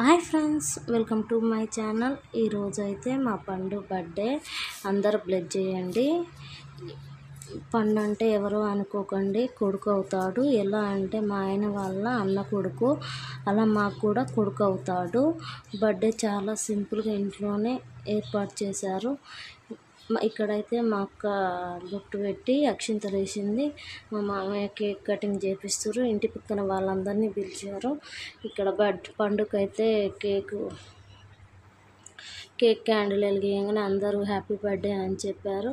Hi friends, welcome to my channel. ఈరోజు అయితే మా పండు బర్త్డే. అందరూ బ్లెస్ చేయండి. పండు అంటే ఎవరో అనుకోకండి, కొడుకు అవుతాడు. ఎలా అంటే మా ఆయన వాళ్ళ అన్న కొడుకు, అలా మాకు కూడా కొడుకు అవుతాడు. బర్త్డే చాలా సింపుల్గా ఇంట్లోనే ఏర్పాటు చేశారు. ఇక్కడైతే మా అక్క బొట్టు పెట్టి అక్షింతలు వేసింది. మా మామయ్య కేక్ కటింగ్ చేపిస్తారు. ఇంటి పక్కన వాళ్ళందరినీ పిలిచారు. ఇక్కడ పండుగైతే కేక్ క్యాండిల్ వెలిగించగానే అందరూ హ్యాపీ బర్త్డే అని చెప్పారు.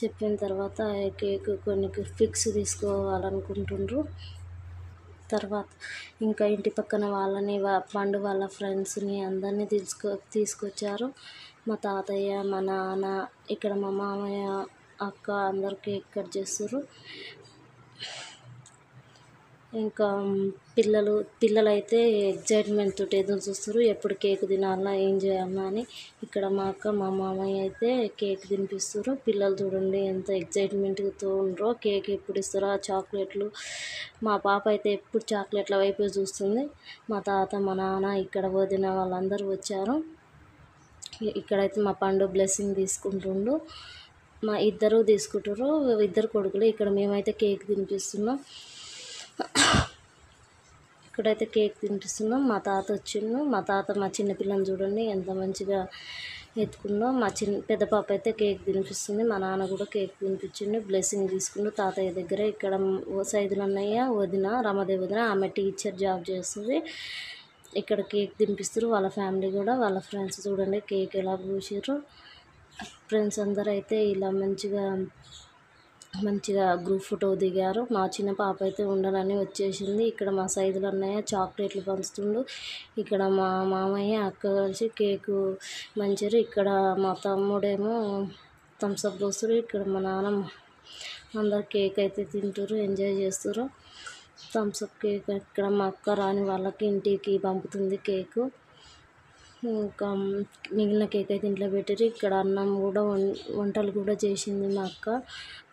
చెప్పిన తర్వాత కేక్ కొన్ని పిక్స్ తీసుకోవాలనుకుంటుండ్రు. తర్వాత ఇంకా ఇంటి పక్కన వాళ్ళని పండు వాళ్ళ ఫ్రెండ్స్ని అందరినీ తీసుకొచ్చారు. మా తాతయ్య, మా నాన్న, ఇక్కడ మా మామయ్య, అక్క అందరూ కేక్ కట్ చేస్తారు. ఇంకా పిల్లలైతే ఎగ్జైట్మెంట్ తోటి ఎదురు చూస్తారు, ఎప్పుడు కేక్ తినాలా, ఏం చేయాలా అని. ఇక్కడ మా అక్క, మా మామయ్య అయితే కేక్ తినిపిస్తారు. పిల్లలు చూడండి ఎంత ఎగ్జైట్మెంట్తో ఉండరో, కేక్ ఎప్పుడు ఇస్తారో ఆ చాక్లెట్లు. మా పాప అయితే ఎప్పుడు చాక్లెట్ల వైపు చూస్తుంది. మా తాత, మా నాన్న, ఇక్కడ వదిన వాళ్ళందరూ వచ్చారు. ఇక్కడైతే మా పండు బ్లెస్సింగ్ తీసుకుంటుండు. మా ఇద్దరు తీసుకుంటారు, ఇద్దరు కొడుకులు. ఇక్కడ మేమైతే కేక్ తినిపిస్తున్నాం. ఇక్కడైతే కేక్ తినిపిస్తున్నాం. మా తాత వచ్చిండు. మా చిన్నపిల్లని చూడండి ఎంత మంచిగా ఎత్తుకుందో. పెద్ద పాప అయితే కేక్ తినిపిస్తుంది. మా నాన్న కూడా కేక్ తినిపించిండు, బ్లెస్సింగ్ తీసుకుండు తాతయ్య దగ్గర. ఇక్కడ సైదులు అన్నయ్య, వదిన, రమాదేవి వదిన, ఆమె టీచర్ జాబ్ చేస్తుంది. ఇక్కడ కేక్ తినిపిస్తారు. వాళ్ళ ఫ్యామిలీ కూడా, వాళ్ళ ఫ్రెండ్స్ చూడండి కేక్ ఎలా పూసారు. ఫ్రెండ్స్ అందరూ అయితే ఇలా మంచిగా గ్రూప్ ఫోటో దిగారు. మా చిన్న పాప అయితే ఉండనని వచ్చేసింది. ఇక్కడ మా సైదులు అన్నయ్య చాక్లెట్లు పంచుతుండు. ఇక్కడ మా మామయ్య, అక్క కలిసి కేకు మంచిగా. ఇక్కడ మా తమ్ముడేమో థమ్స్అప్ పోస్తారు. ఇక్కడ మా నాన్న అందరు కేక్ అయితే తింటారు, ఎంజాయ్ చేస్తారు. Thums Up cake. ఇక్కడ మా అక్క రాని వాళ్ళకి ఇంటికి పంపుతుంది కేకు. ఇంకా మిగిలిన కేక్ అయితే ఇంట్లో పెట్టారు. ఇక్కడ అన్నం కూడా వంటలు కూడా చేసింది మా అక్క.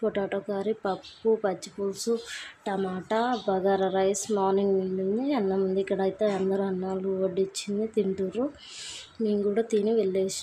పొటాటో కర్రీ, పప్పు, పచ్చి పులుసు, టమాటా, బగారా రైస్. మార్నింగ్ మిగిలింది అన్నం ఉంది. ఇక్కడ అయితే అందరూ అన్నాలు వడ్డించింది తింటుర్రు. మేము కూడా తిని వెళ్ళేసి